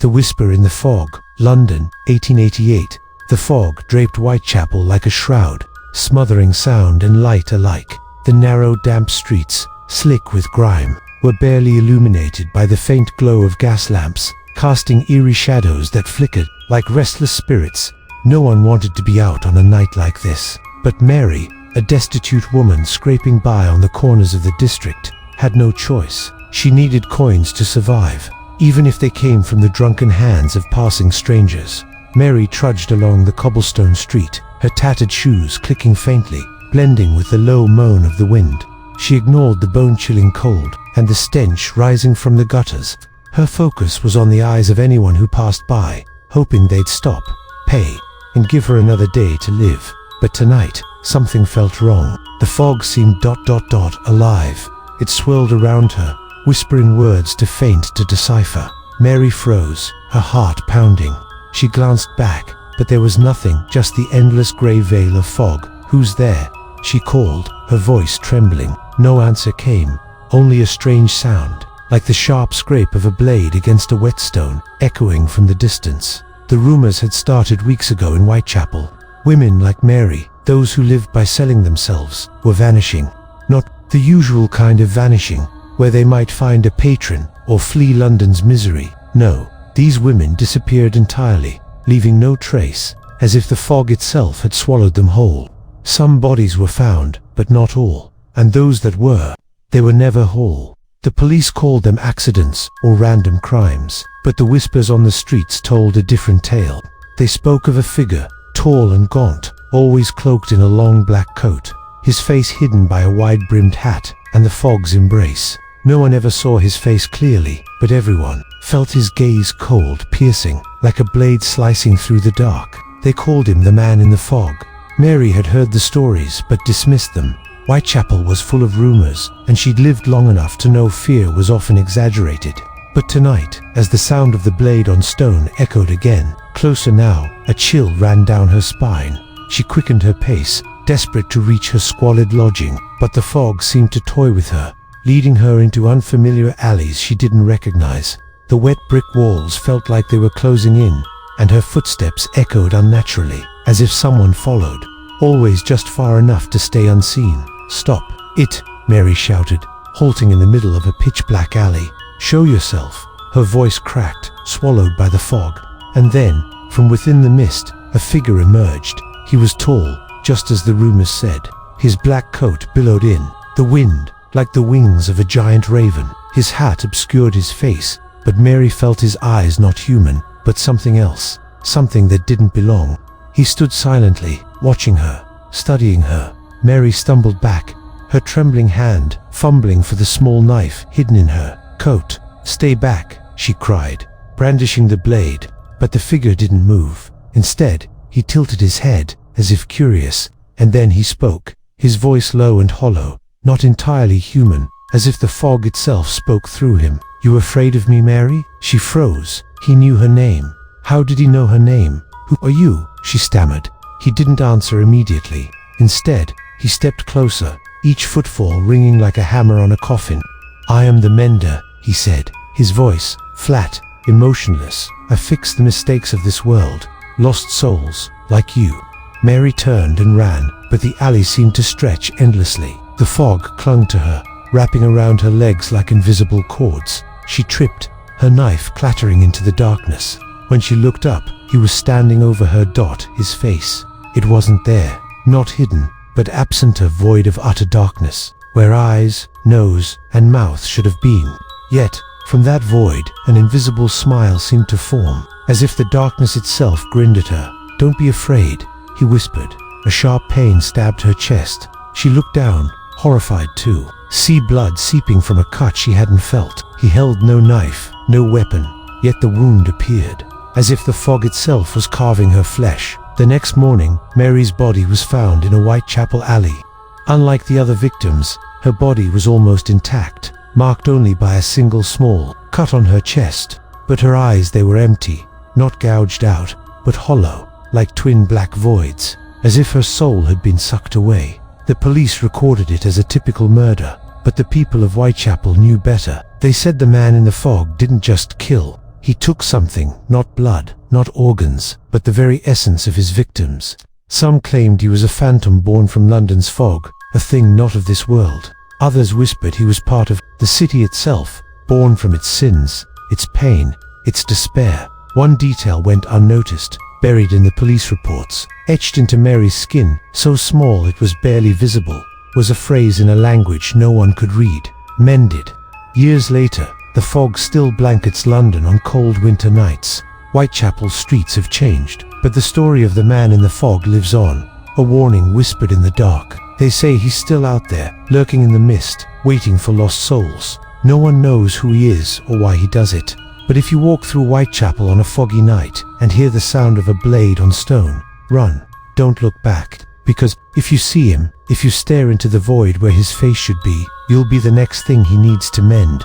The Whisper in the Fog, London, 1888. The fog draped Whitechapel like a shroud, smothering sound and light alike. The narrow, damp streets, slick with grime, were barely illuminated by the faint glow of gas lamps, casting eerie shadows that flickered like restless spirits. No one wanted to be out on a night like this. But Mary, a destitute woman scraping by on the corners of the district, had no choice. She needed coins to survive, even if they came from the drunken hands of passing strangers. Mary trudged along the cobblestone street, her tattered shoes clicking faintly, blending with the low moan of the wind. She ignored the bone-chilling cold and the stench rising from the gutters. Her focus was on the eyes of anyone who passed by, hoping they'd stop, pay, and give her another day to live. But tonight, something felt wrong. The fog seemed alive. It swirled around her, whispering words too faint to decipher. Mary froze, her heart pounding. She glanced back, but there was nothing, just the endless grey veil of fog. "Who's there?" she called, her voice trembling. No answer came, only a strange sound, like the sharp scrape of a blade against a whetstone, echoing from the distance. The rumors had started weeks ago in Whitechapel. Women like Mary, those who lived by selling themselves, were vanishing. Not the usual kind of vanishing, where they might find a patron or flee London's misery. No, these women disappeared entirely, leaving no trace, as if the fog itself had swallowed them whole. Some bodies were found, but not all, and those that were, they were never whole. The police called them accidents or random crimes, but the whispers on the streets told a different tale. They spoke of a figure, tall and gaunt, always cloaked in a long black coat, his face hidden by a wide-brimmed hat and the fog's embrace. No one ever saw his face clearly, but everyone felt his gaze cold, piercing, like a blade slicing through the dark. They called him the Man in the Fog. Mary had heard the stories, but dismissed them. Whitechapel was full of rumors, and she'd lived long enough to know fear was often exaggerated. But tonight, as the sound of the blade on stone echoed again, closer now, a chill ran down her spine. She quickened her pace, desperate to reach her squalid lodging, but the fog seemed to toy with her, leading her into unfamiliar alleys she didn't recognize. The wet brick walls felt like they were closing in, and her footsteps echoed unnaturally, as if someone followed, always just far enough to stay unseen. "Stop it!" Mary shouted, halting in the middle of a pitch-black alley. "Show yourself!" Her voice cracked, swallowed by the fog. And then, from within the mist, a figure emerged. He was tall, just as the rumors said. His black coat billowed in, the wind, like the wings of a giant raven. His hat obscured his face, but Mary felt his eyes not human, but something else, something that didn't belong. He stood silently, watching her, studying her. Mary stumbled back, her trembling hand fumbling for the small knife hidden in her coat. "Stay back," she cried, brandishing the blade, but the figure didn't move. Instead, he tilted his head, as if curious, and then he spoke, his voice low and hollow, not entirely human, as if the fog itself spoke through him. "You afraid of me, Mary?" She froze. He knew her name. How did he know her name? "Who are you?" she stammered. He didn't answer immediately. Instead, he stepped closer, each footfall ringing like a hammer on a coffin. "I am the mender," he said, his voice flat, emotionless. "I fix the mistakes of this world. Lost souls, like you." Mary turned and ran, but the alley seemed to stretch endlessly. The fog clung to her, wrapping around her legs like invisible cords. She tripped, her knife clattering into the darkness. When she looked up, he was standing over her, his face. It wasn't there, not hidden, but absent, a void of utter darkness, where eyes, nose, and mouth should have been. Yet, from that void, an invisible smile seemed to form, as if the darkness itself grinned at her. "Don't be afraid," he whispered. A sharp pain stabbed her chest. She looked down, horrified too. See blood seeping from a cut she hadn't felt. He held no knife, no weapon, yet the wound appeared, as if the fog itself was carving her flesh. The next morning, Mary's body was found in a Whitechapel alley. Unlike the other victims, her body was almost intact, marked only by a single small cut on her chest. But her eyes, they were empty, not gouged out, but hollow, like twin black voids, as if her soul had been sucked away. The police recorded it as a typical murder, but the people of Whitechapel knew better. They said the Man in the Fog didn't just kill, He took something, not blood, not organs, but the very essence of his victims. Some claimed he was a phantom born from London's fog, a thing not of this world. Others whispered he was part of the city itself, born from its sins, its pain, its despair. One detail went unnoticed, buried in the police reports, etched into Mary's skin, so small it was barely visible, was a phrase in a language no one could read: mended. Years later, the fog still blankets London on cold winter nights. Whitechapel's streets have changed, but the story of the man in the fog lives on, a warning whispered in the dark. They say he's still out there, lurking in the mist, waiting for lost souls. No one knows who he is or why he does it. But if you walk through Whitechapel on a foggy night and hear the sound of a blade on stone, run. Don't look back, because if you see him, if you stare into the void where his face should be, you'll be the next thing he needs to mend.